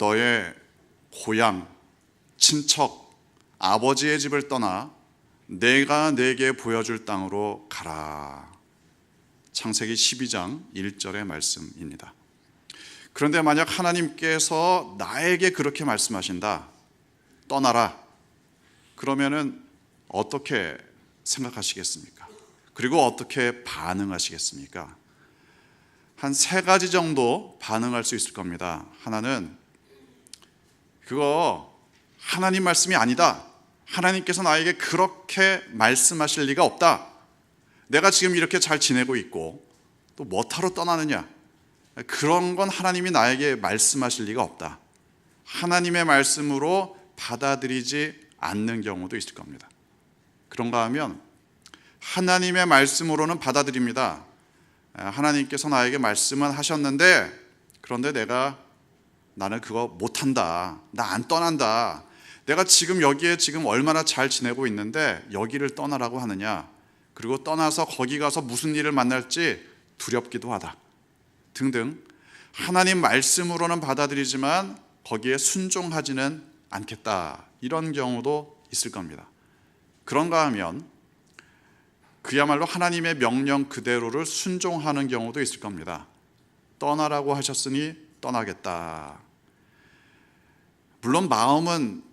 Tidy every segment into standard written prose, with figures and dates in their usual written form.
너의 고향, 친척, 아버지의 집을 떠나 내가 내게 보여줄 땅으로 가라. 창세기 12장 1절의 말씀입니다. 그런데 만약 하나님께서 나에게 그렇게 말씀하신다, 떠나라, 그러면은 어떻게 생각하시겠습니까? 그리고 어떻게 반응하시겠습니까? 한 세 가지 정도 반응할 수 있을 겁니다. 하나는, 그거 하나님 말씀이 아니다. 하나님께서 나에게 그렇게 말씀하실 리가 없다. 내가 지금 이렇게 잘 지내고 있고 또 뭐하러 떠나느냐. 그런 건 하나님이 나에게 말씀하실 리가 없다. 하나님의 말씀으로 받아들이지 않는 경우도 있을 겁니다. 그런가 하면 하나님의 말씀으로는 받아들입니다. 하나님께서 나에게 말씀은 하셨는데, 그런데 나는 그거 못한다. 나 안 떠난다. 내가 지금 여기에 지금 얼마나 잘 지내고 있는데 여기를 떠나라고 하느냐. 그리고 떠나서 거기 가서 무슨 일을 만날지 두렵기도 하다. 등등. 하나님 말씀으로는 받아들이지만 거기에 순종하지는 않겠다. 이런 경우도 있을 겁니다. 그런가 하면 그야말로 하나님의 명령 그대로를 순종하는 경우도 있을 겁니다. 떠나라고 하셨으니 떠나겠다. 물론 마음은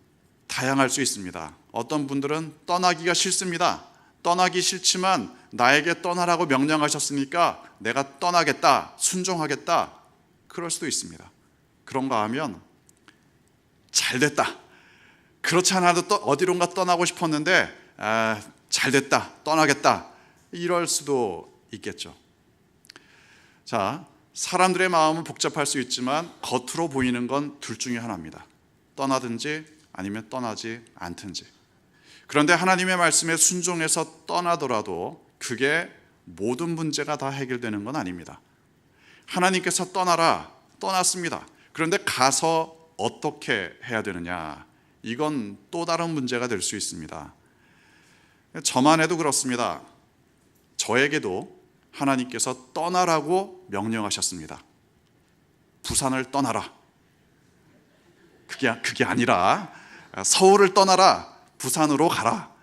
다양할 수 있습니다. 어떤 분들은 떠나기가 싫습니다. 떠나기 싫지만 나에게 떠나라고 명령하셨으니까 내가 떠나겠다, 순종하겠다, 그럴 수도 있습니다. 그런가 하면 잘됐다. 그렇지 않아도 어디론가 떠나고 싶었는데 잘됐다, 떠나겠다, 이럴 수도 있겠죠. 자, 사람들의 마음은 복잡할 수 있지만 겉으로 보이는 건 둘 중에 하나입니다. 떠나든지 아니면 떠나지 않든지. 그런데 하나님의 말씀에 순종해서 떠나더라도 그게 모든 문제가 다 해결되는 건 아닙니다. 하나님께서 떠나라, 떠났습니다. 그런데 가서 어떻게 해야 되느냐, 이건 또 다른 문제가 될 수 있습니다. 저만 해도 그렇습니다. 저에게도 하나님께서 떠나라고 명령하셨습니다. 부산을 떠나라. 그게 아니라 서울을 떠나라, 부산으로 가라.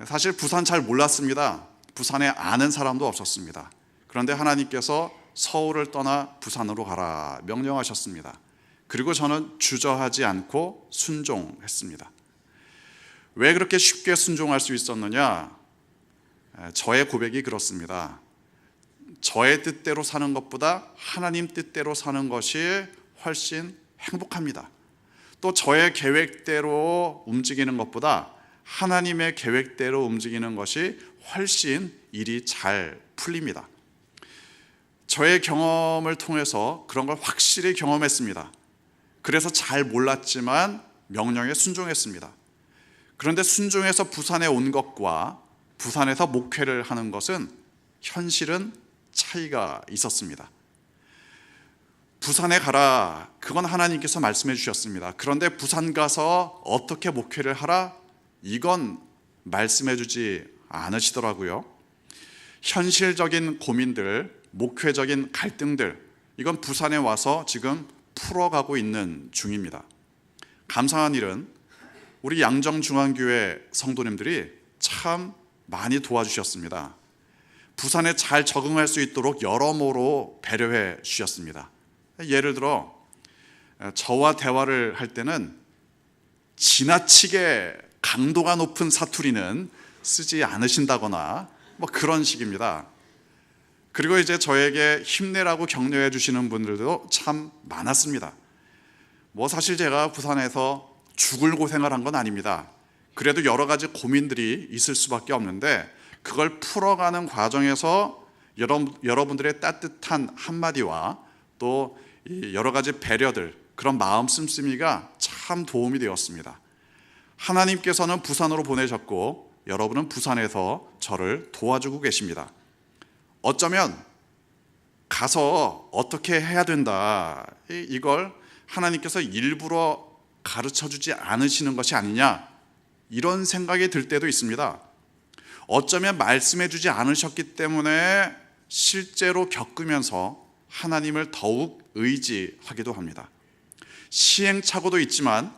사실 부산 잘 몰랐습니다. 부산에 아는 사람도 없었습니다. 그런데 하나님께서 서울을 떠나 부산으로 가라 명령하셨습니다. 그리고 저는 주저하지 않고 순종했습니다. 왜 그렇게 쉽게 순종할 수 있었느냐? 저의 고백이 그렇습니다. 저의 뜻대로 사는 것보다 하나님 뜻대로 사는 것이 훨씬 행복합니다. 또 저의 계획대로 움직이는 것보다 하나님의 계획대로 움직이는 것이 훨씬 일이 잘 풀립니다. 저의 경험을 통해서 그런 걸 확실히 경험했습니다. 그래서 잘 몰랐지만 명령에 순종했습니다. 그런데 순종해서 부산에 온 것과 부산에서 목회를 하는 것은 현실은 차이가 있었습니다. 부산에 가라, 그건 하나님께서 말씀해 주셨습니다. 그런데 부산 가서 어떻게 목회를 하라, 이건 말씀해 주지 않으시더라고요. 현실적인 고민들, 목회적인 갈등들, 이건 부산에 와서 지금 풀어가고 있는 중입니다. 감사한 일은 우리 양정중앙교회 성도님들이 참 많이 도와주셨습니다. 부산에 잘 적응할 수 있도록 여러모로 배려해 주셨습니다. 예를 들어 저와 대화를 할 때는 지나치게 강도가 높은 사투리는 쓰지 않으신다거나 뭐 그런 식입니다. 그리고 이제 저에게 힘내라고 격려해 주시는 분들도 참 많았습니다. 뭐 사실 제가 부산에서 죽을 고생을 한 건 아닙니다. 그래도 여러 가지 고민들이 있을 수밖에 없는데 그걸 풀어가는 과정에서 여러분들의 따뜻한 한마디와 또 여러 가지 배려들, 그런 마음 씀씀이가 참 도움이 되었습니다. 하나님께서는 부산으로 보내셨고 여러분은 부산에서 저를 도와주고 계십니다. 어쩌면 가서 어떻게 해야 된다, 이걸 하나님께서 일부러 가르쳐주지 않으시는 것이 아니냐, 이런 생각이 들 때도 있습니다. 어쩌면 말씀해주지 않으셨기 때문에 실제로 겪으면서 하나님을 더욱 의지하기도 합니다. 시행착오도 있지만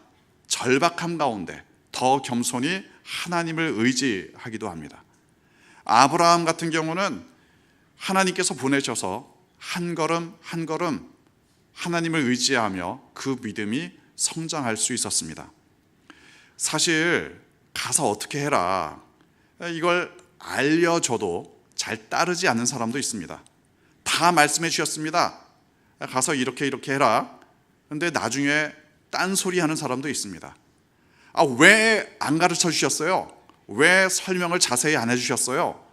절박함 가운데 더 겸손히 하나님을 의지하기도 합니다. 아브라함 같은 경우는 하나님께서 보내셔서 한 걸음 한 걸음 하나님을 의지하며 그 믿음이 성장할 수 있었습니다. 사실 가서 어떻게 해라, 이걸 알려줘도 잘 따르지 않는 사람도 있습니다. 다 말씀해 주셨습니다. 가서 이렇게 해라. 근데 나중에 딴소리 하는 사람도 있습니다. 왜 안 가르쳐 주셨어요? 왜 설명을 자세히 안 해주셨어요?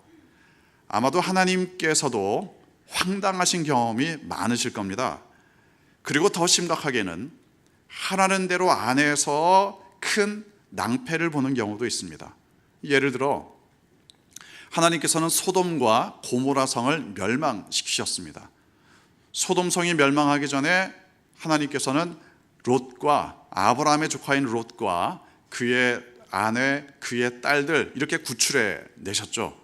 아마도 하나님께서도 황당하신 경험이 많으실 겁니다. 그리고 더 심각하게는 하라는 대로 안 해서 큰 낭패를 보는 경우도 있습니다. 예를 들어 하나님께서는 소돔과 고모라 성을 멸망시키셨습니다. 소돔 성이 멸망하기 전에 하나님께서는 롯과 아브라함의 조카인 롯과 그의 아내, 그의 딸들 이렇게 구출해 내셨죠.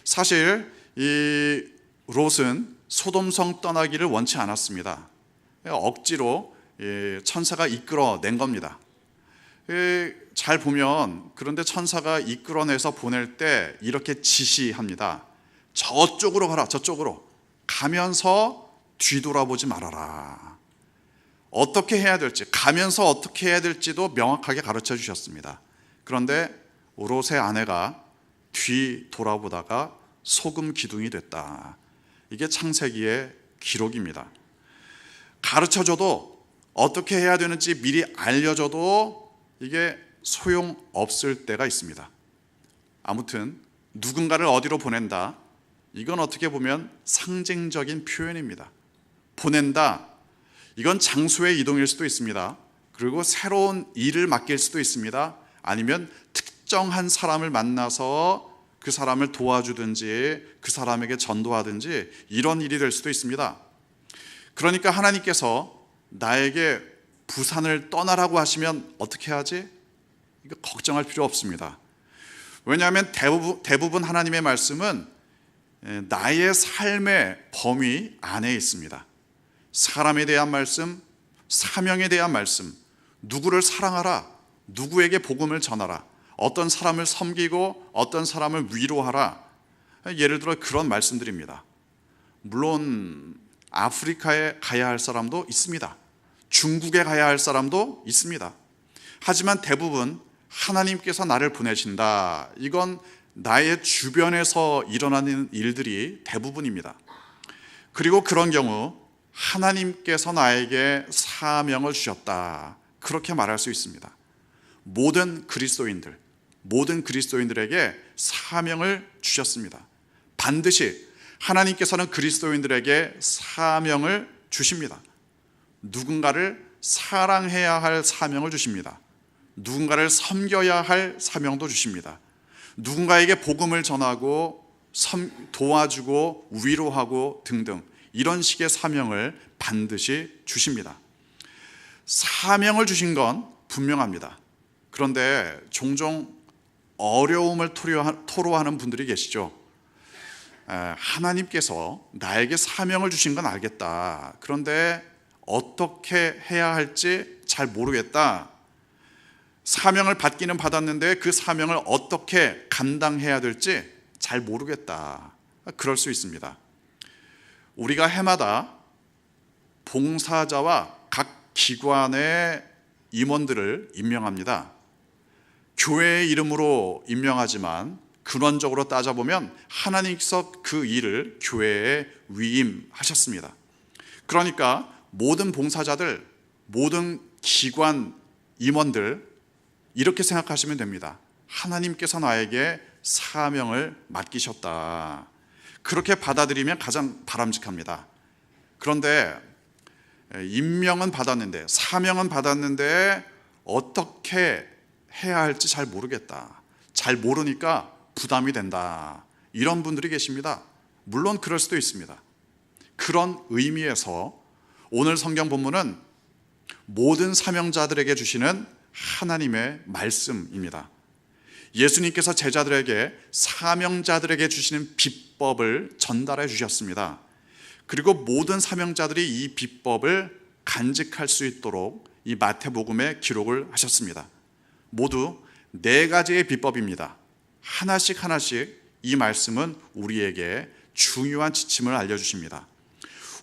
사실 이 롯은 소돔성 떠나기를 원치 않았습니다. 억지로 천사가 이끌어낸 겁니다. 잘 보면 그런데 천사가 이끌어내서 보낼 때 이렇게 지시합니다. 저쪽으로 가라, 저쪽으로 가면서 뒤돌아보지 말아라. 어떻게 해야 될지, 가면서 어떻게 해야 될지도 명확하게 가르쳐 주셨습니다. 그런데 롯의 아내가 뒤돌아보다가 소금 기둥이 됐다. 이게 창세기의 기록입니다. 가르쳐줘도 어떻게 해야 되는지 미리 알려줘도 이게 소용없을 때가 있습니다. 아무튼 누군가를 어디로 보낸다, 이건 어떻게 보면 상징적인 표현입니다. 보낸다, 이건 장소의 이동일 수도 있습니다. 그리고 새로운 일을 맡길 수도 있습니다. 아니면 특정한 사람을 만나서 그 사람을 도와주든지 그 사람에게 전도하든지 이런 일이 될 수도 있습니다. 그러니까 하나님께서 나에게 부산을 떠나라고 하시면 어떻게 하지? 이거 걱정할 필요 없습니다. 왜냐하면 대부분 하나님의 말씀은 나의 삶의 범위 안에 있습니다. 사람에 대한 말씀, 사명에 대한 말씀, 누구를 사랑하라, 누구에게 복음을 전하라, 어떤 사람을 섬기고 어떤 사람을 위로하라, 예를 들어 그런 말씀들입니다. 물론 아프리카에 가야 할 사람도 있습니다. 중국에 가야 할 사람도 있습니다. 하지만 대부분 하나님께서 나를 보내신다, 이건 나의 주변에서 일어나는 일들이 대부분입니다. 그리고 그런 경우 하나님께서 나에게 사명을 주셨다, 그렇게 말할 수 있습니다. 모든 그리스도인들에게 사명을 주셨습니다. 반드시 하나님께서는 그리스도인들에게 사명을 주십니다. 누군가를 사랑해야 할 사명을 주십니다. 누군가를 섬겨야 할 사명도 주십니다. 누군가에게 복음을 전하고 도와주고 위로하고 등등 이런 식의 사명을 반드시 주십니다. 사명을 주신 건 분명합니다. 그런데 종종 어려움을 토로하는 분들이 계시죠. 하나님께서 나에게 사명을 주신 건 알겠다. 그런데 어떻게 해야 할지 잘 모르겠다. 사명을 받기는 받았는데 그 사명을 어떻게 감당해야 될지 잘 모르겠다. 그럴 수 있습니다. 우리가 해마다 봉사자와 각 기관의 임원들을 임명합니다. 교회의 이름으로 임명하지만 근원적으로 따져보면 하나님께서 그 일을 교회에 위임하셨습니다. 그러니까 모든 봉사자들, 모든 기관 임원들 이렇게 생각하시면 됩니다. 하나님께서 나에게 사명을 맡기셨다. 그렇게 받아들이면 가장 바람직합니다. 그런데 임명은 받았는데, 사명은 받았는데 어떻게 해야 할지 잘 모르겠다, 잘 모르니까 부담이 된다, 이런 분들이 계십니다. 물론 그럴 수도 있습니다. 그런 의미에서 오늘 성경 본문은 모든 사명자들에게 주시는 하나님의 말씀입니다. 예수님께서 제자들에게, 사명자들에게 주시는 비법을 전달해 주셨습니다. 그리고 모든 사명자들이 이 비법을 간직할 수 있도록 이 마태복음에 기록을 하셨습니다. 모두 4가지의 비법입니다. 하나씩 하나씩 이 말씀은 우리에게 중요한 지침을 알려주십니다.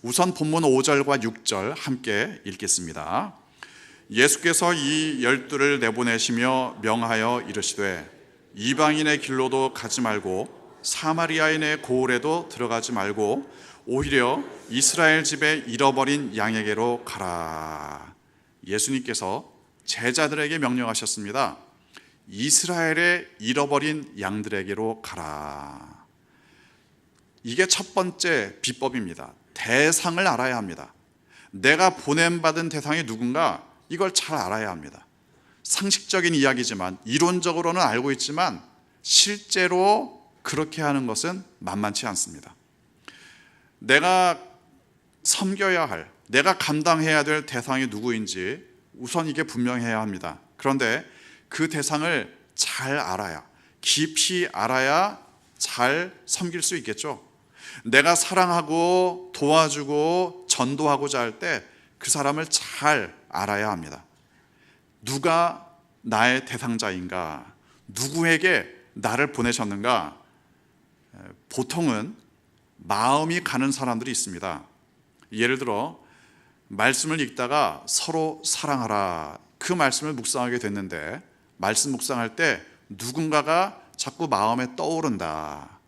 우선 본문 5절과 6절 함께 읽겠습니다. 예수께서 이 12를 내보내시며 명하여 이르시되 이방인의 길로도 가지 말고 사마리아인의 고을에도 들어가지 말고 오히려 이스라엘 집에 잃어버린 양에게로 가라. 예수님께서 제자들에게 명령하셨습니다. 이스라엘의 잃어버린 양들에게로 가라. 이게 첫 번째 비법입니다. 대상을 알아야 합니다. 내가 보냄받은 대상이 누군가 이걸 잘 알아야 합니다. 상식적인 이야기지만 이론적으로는 알고 있지만 실제로 그렇게 하는 것은 만만치 않습니다. 내가 섬겨야 할, 내가 감당해야 될 대상이 누구인지 우선 이게 분명해야 합니다. 그런데 그 대상을 잘 알아야, 깊이 알아야 잘 섬길 수 있겠죠. 내가 사랑하고 도와주고 전도하고자 할 때 그 사람을 잘 알아야 합니다. 누가 나의 대상자인가? 누구에게 나를 보내셨는가? 보통은 마음이 가는 사람들이 있습니다. 예를 들어 말씀을 읽다가 서로 사랑하라, 그 말씀을 묵상하게 됐는데 말씀 묵상할 때 누군가가 자꾸 마음에 떠오른다.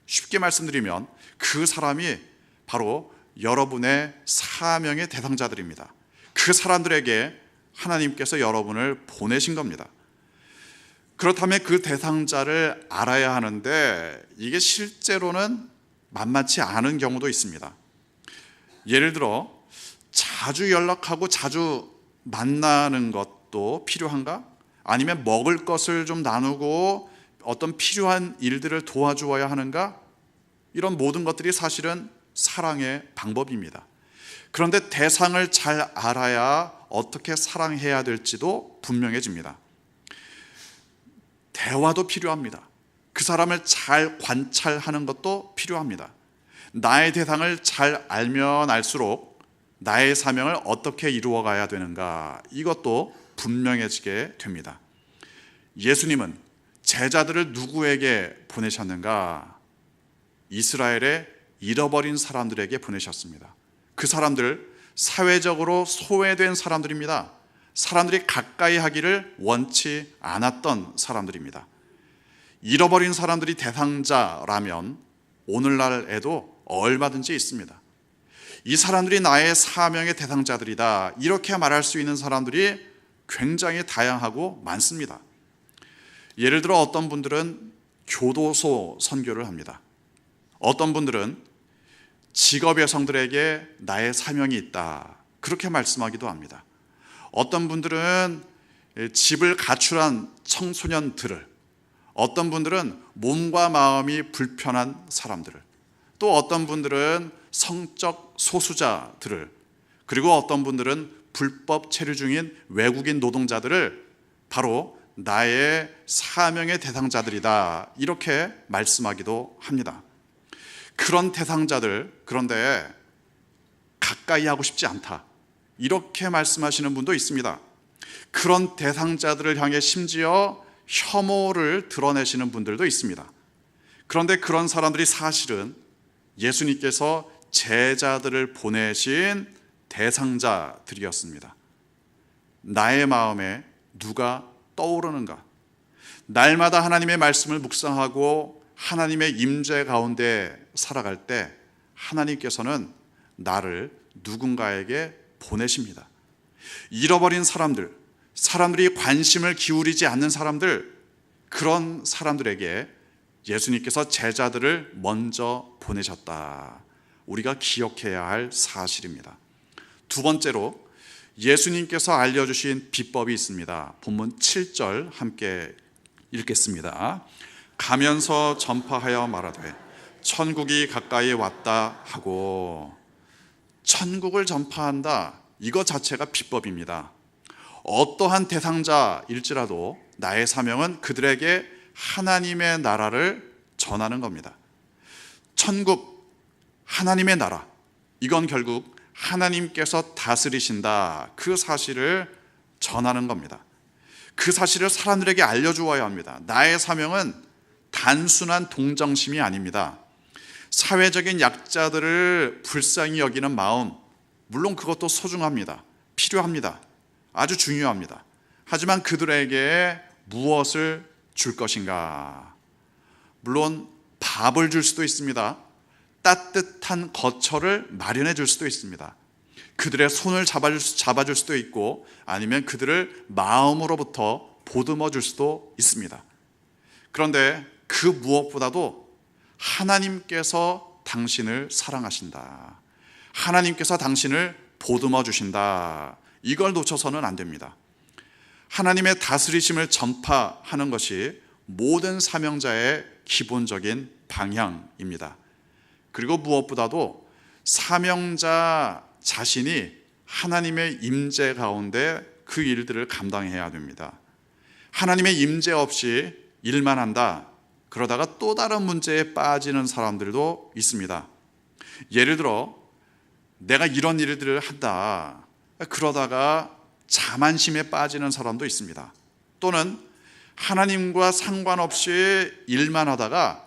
쉽게 말씀드리면 그 사람이 바로 여러분의 사명의 대상자들입니다. 그 사람들에게 하나님께서 여러분을 보내신 겁니다. 그렇다면 그 대상자를 알아야 하는데 이게 실제로는 만만치 않은 경우도 있습니다. 예를 들어 자주 연락하고 자주 만나는 것도 필요한가? 아니면 먹을 것을 좀 나누고 어떤 필요한 일들을 도와주어야 하는가? 이런 모든 것들이 사실은 사랑의 방법입니다. 그런데 대상을 잘 알아야 어떻게 사랑해야 될지도 분명해집니다. 대화도 필요합니다. 그 사람을 잘 관찰하는 것도 필요합니다. 나의 대상을 잘 알면 알수록 나의 사명을 어떻게 이루어가야 되는가, 이것도 분명해지게 됩니다. 예수님은 제자들을 누구에게 보내셨는가? 이스라엘의 잃어버린 사람들에게 보내셨습니다. 그 사람들, 사회적으로 소외된 사람들입니다. 사람들이 가까이 하기를 원치 않았던 사람들입니다. 잃어버린 사람들이 대상자라면 오늘날에도 얼마든지 있습니다. 이 사람들이 나의 사명의 대상자들이다, 이렇게 말할 수 있는 사람들이 굉장히 다양하고 많습니다. 예를 들어 어떤 분들은 교도소 선교를 합니다. 어떤 분들은 직업 여성들에게 나의 사명이 있다, 그렇게 말씀하기도 합니다. 어떤 분들은 집을 가출한 청소년들을, 어떤 분들은 몸과 마음이 불편한 사람들을, 또 어떤 분들은 성적 소수자들을, 그리고 어떤 분들은 불법 체류 중인 외국인 노동자들을 바로 나의 사명의 대상자들이다, 이렇게 말씀하기도 합니다. 그런 대상자들, 그런데 가까이 하고 싶지 않다, 이렇게 말씀하시는 분도 있습니다. 그런 대상자들을 향해 심지어 혐오를 드러내시는 분들도 있습니다. 그런데 그런 사람들이 사실은 예수님께서 제자들을 보내신 대상자들이었습니다. 나의 마음에 누가 떠오르는가? 날마다 하나님의 말씀을 묵상하고 하나님의 임재 가운데 살아갈 때 하나님께서는 나를 누군가에게 보내십니다. 잃어버린 사람들, 사람들이 관심을 기울이지 않는 사람들, 그런 사람들에게 예수님께서 제자들을 먼저 보내셨다. 우리가 기억해야 할 사실입니다. 두 번째로 예수님께서 알려주신 비법이 있습니다. 본문 7절 함께 읽겠습니다. 가면서 전파하여 말하되 천국이 가까이 왔다 하고. 천국을 전파한다, 이거 자체가 비법입니다. 어떠한 대상자일지라도 나의 사명은 그들에게 하나님의 나라를 전하는 겁니다. 천국, 하나님의 나라, 이건 결국 하나님께서 다스리신다, 그 사실을 전하는 겁니다. 그 사실을 사람들에게 알려주어야 합니다. 나의 사명은 단순한 동정심이 아닙니다. 사회적인 약자들을 불쌍히 여기는 마음, 물론 그것도 소중합니다. 필요합니다. 아주 중요합니다. 하지만 그들에게 무엇을 줄 것인가? 물론 밥을 줄 수도 있습니다. 따뜻한 거처를 마련해 줄 수도 있습니다. 그들의 손을 잡아줄 수도 있고, 아니면 그들을 마음으로부터 보듬어 줄 수도 있습니다. 그런데 그 무엇보다도 하나님께서 당신을 사랑하신다, 하나님께서 당신을 보듬어 주신다, 이걸 놓쳐서는 안 됩니다. 하나님의 다스리심을 전파하는 것이 모든 사명자의 기본적인 방향입니다. 그리고 무엇보다도 사명자 자신이 하나님의 임재 가운데 그 일들을 감당해야 됩니다. 하나님의 임재 없이 일만 한다, 그러다가 또 다른 문제에 빠지는 사람들도 있습니다. 예를 들어 내가 이런 일들을 한다, 그러다가 자만심에 빠지는 사람도 있습니다. 또는 하나님과 상관없이 일만 하다가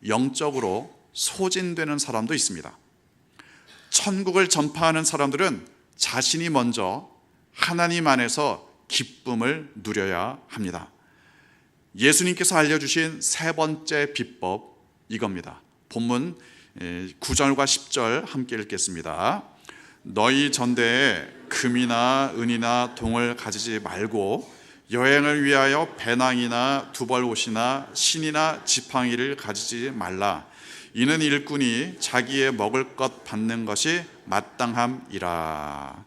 영적으로 소진되는 사람도 있습니다. 천국을 전파하는 사람들은 자신이 먼저 하나님 안에서 기쁨을 누려야 합니다. 예수님께서 알려주신 세 번째 비법, 이겁니다. 본문 9절과 10절 함께 읽겠습니다. 너희 전대에 금이나 은이나 동을 가지지 말고 여행을 위하여 배낭이나 두벌옷이나 신이나 지팡이를 가지지 말라. 이는 일꾼이 자기의 먹을 것 받는 것이 마땅함이라.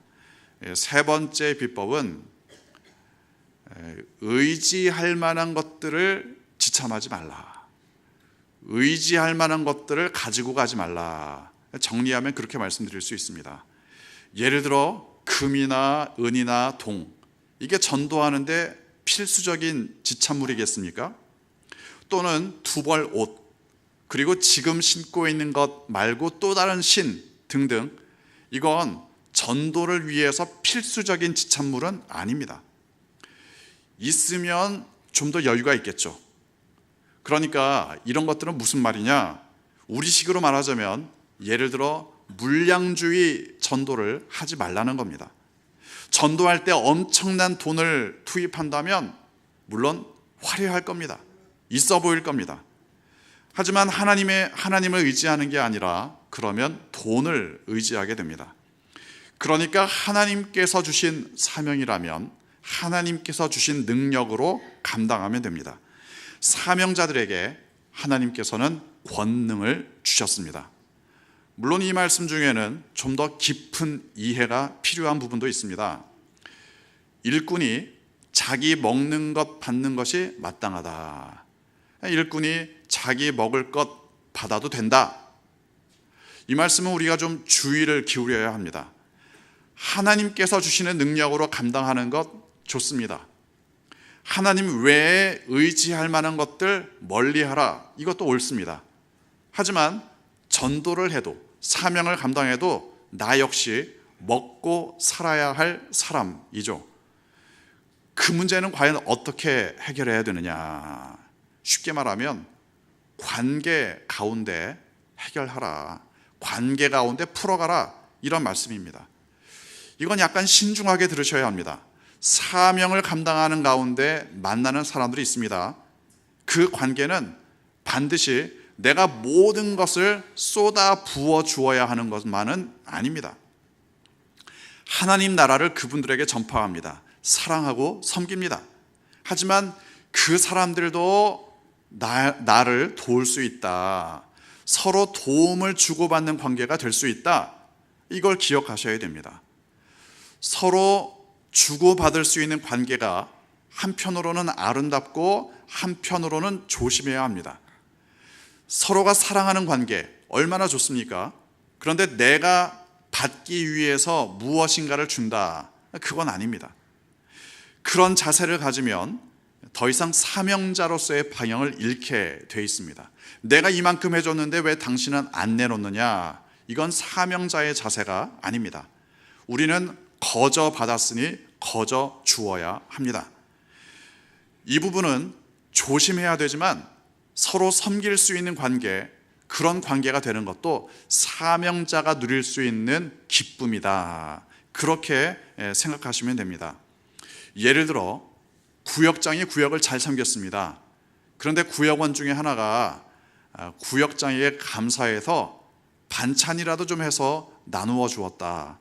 세 번째 비법은 의지할 만한 것들을 지참하지 말라. 의지할 만한 것들을 가지고 가지 말라. 정리하면 그렇게 말씀드릴 수 있습니다. 예를 들어 금이나 은이나 동, 이게 전도하는데 필수적인 지참물이겠습니까? 또는 두벌 옷, 그리고 지금 신고 있는 것 말고 또 다른 신 등등, 이건 전도를 위해서 필수적인 지참물은 아닙니다. 있으면 좀 더 여유가 있겠죠. 그러니까 이런 것들은 무슨 말이냐, 우리식으로 말하자면 예를 들어 물량주의 전도를 하지 말라는 겁니다. 전도할 때 엄청난 돈을 투입한다면 물론 화려할 겁니다. 있어 보일 겁니다. 하지만 하나님을 의지하는 게 아니라 그러면 돈을 의지하게 됩니다. 그러니까 하나님께서 주신 사명이라면 하나님께서 주신 능력으로 감당하면 됩니다. 사명자들에게 하나님께서는 권능을 주셨습니다. 물론 이 말씀 중에는 좀 더 깊은 이해가 필요한 부분도 있습니다. 일꾼이 자기 먹는 것 받는 것이 마땅하다. 일꾼이 자기 먹을 것 받아도 된다. 이 말씀은 우리가 좀 주의를 기울여야 합니다. 하나님께서 주시는 능력으로 감당하는 것 좋습니다. 하나님 외에 의지할 만한 것들 멀리하라, 이것도 옳습니다. 하지만 전도를 해도 사명을 감당해도 나 역시 먹고 살아야 할 사람이죠. 그 문제는 과연 어떻게 해결해야 되느냐? 쉽게 말하면 관계 가운데 해결하라, 관계 가운데 풀어가라, 이런 말씀입니다. 이건 약간 신중하게 들으셔야 합니다. 사명을 감당하는 가운데 만나는 사람들이 있습니다. 그 관계는 반드시 내가 모든 것을 쏟아 부어 주어야 하는 것만은 아닙니다. 하나님 나라를 그분들에게 전파합니다. 사랑하고 섬깁니다. 하지만 그 사람들도 나를 도울 수 있다, 서로 도움을 주고받는 관계가 될 수 있다, 이걸 기억하셔야 됩니다. 서로 주고받을 수 있는 관계가 한편으로는 아름답고 한편으로는 조심해야 합니다. 서로가 사랑하는 관계 얼마나 좋습니까? 그런데 내가 받기 위해서 무엇인가를 준다, 그건 아닙니다. 그런 자세를 가지면 더 이상 사명자로서의 방향을 잃게 돼 있습니다. 내가 이만큼 해줬는데 왜 당신은 안 내놓느냐, 이건 사명자의 자세가 아닙니다. 우리는 거저 받았으니 거저 주어야 합니다. 이 부분은 조심해야 되지만 서로 섬길 수 있는 관계, 그런 관계가 되는 것도 사명자가 누릴 수 있는 기쁨이다. 그렇게 생각하시면 됩니다. 예를 들어 구역장이 구역을 잘 섬겼습니다. 그런데 구역원 중에 하나가 구역장에게 감사해서 반찬이라도 좀 해서 나누어 주었다.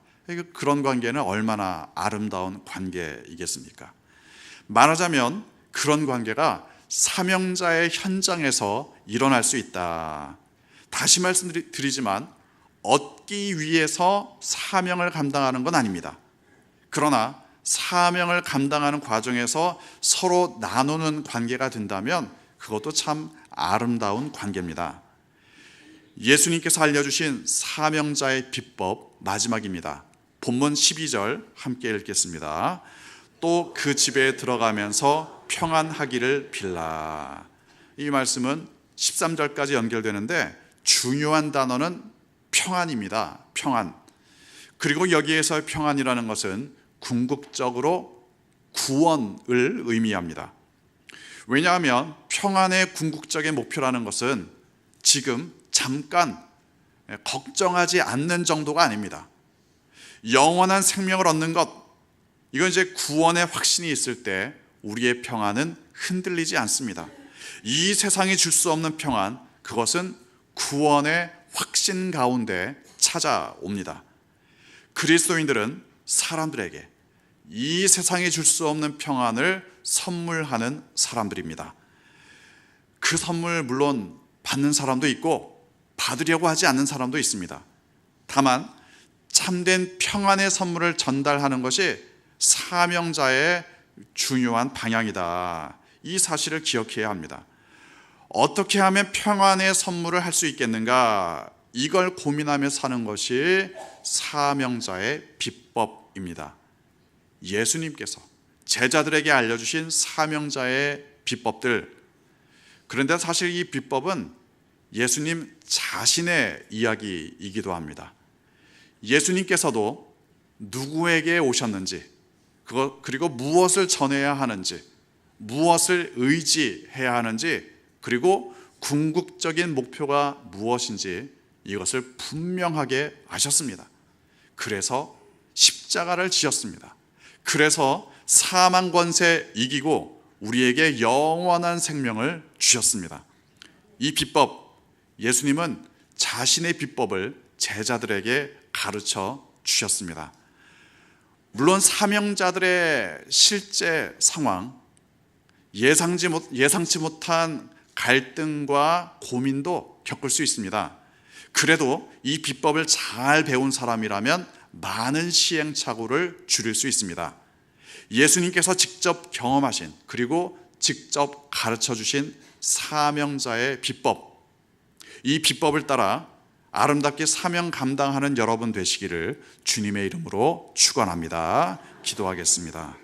그런 관계는 얼마나 아름다운 관계이겠습니까? 말하자면 그런 관계가 사명자의 현장에서 일어날 수 있다. 다시 말씀드리지만 얻기 위해서 사명을 감당하는 건 아닙니다. 그러나 사명을 감당하는 과정에서 서로 나누는 관계가 된다면 그것도 참 아름다운 관계입니다. 예수님께서 알려주신 사명자의 비법 마지막입니다. 본문 12절 함께 읽겠습니다. 또 그 집에 들어가면서 평안하기를 빌라. 이 말씀은 13절까지 연결되는데 중요한 단어는 평안입니다. 평안. 그리고 여기에서 평안이라는 것은 궁극적으로 구원을 의미합니다. 왜냐하면 평안의 궁극적인 목표라는 것은 지금 잠깐 걱정하지 않는 정도가 아닙니다. 영원한 생명을 얻는 것, 이건 이제 구원의 확신이 있을 때 우리의 평안은 흔들리지 않습니다. 이 세상이 줄 수 없는 평안, 그것은 구원의 확신 가운데 찾아옵니다. 그리스도인들은 사람들에게 이 세상이 줄 수 없는 평안을 선물하는 사람들입니다. 그 선물 물론 받는 사람도 있고 받으려고 하지 않는 사람도 있습니다. 다만 참된 평안의 선물을 전달하는 것이 사명자의 중요한 방향이다. 이 사실을 기억해야 합니다. 어떻게 하면 평안의 선물을 할 수 있겠는가? 이걸 고민하며 사는 것이 사명자의 비법입니다. 예수님께서 제자들에게 알려주신 사명자의 비법들. 그런데 사실 이 비법은 예수님 자신의 이야기이기도 합니다. 예수님께서도 누구에게 오셨는지, 그리고 무엇을 전해야 하는지, 무엇을 의지해야 하는지, 그리고 궁극적인 목표가 무엇인지 이것을 분명하게 아셨습니다. 그래서 십자가를 지었습니다. 그래서 사망 권세 이기고 우리에게 영원한 생명을 주셨습니다. 이 비법, 예수님은 자신의 비법을 제자들에게 가르쳐 주셨습니다. 물론 사명자들의 실제 상황, 예상치 못한 갈등과 고민도 겪을 수 있습니다. 그래도 이 비법을 잘 배운 사람이라면 많은 시행착오를 줄일 수 있습니다. 예수님께서 직접 경험하신, 그리고 직접 가르쳐 주신 사명자의 비법, 이 비법을 따라 아름답게 사명 감당하는 여러분 되시기를 주님의 이름으로 축원합니다. 기도하겠습니다.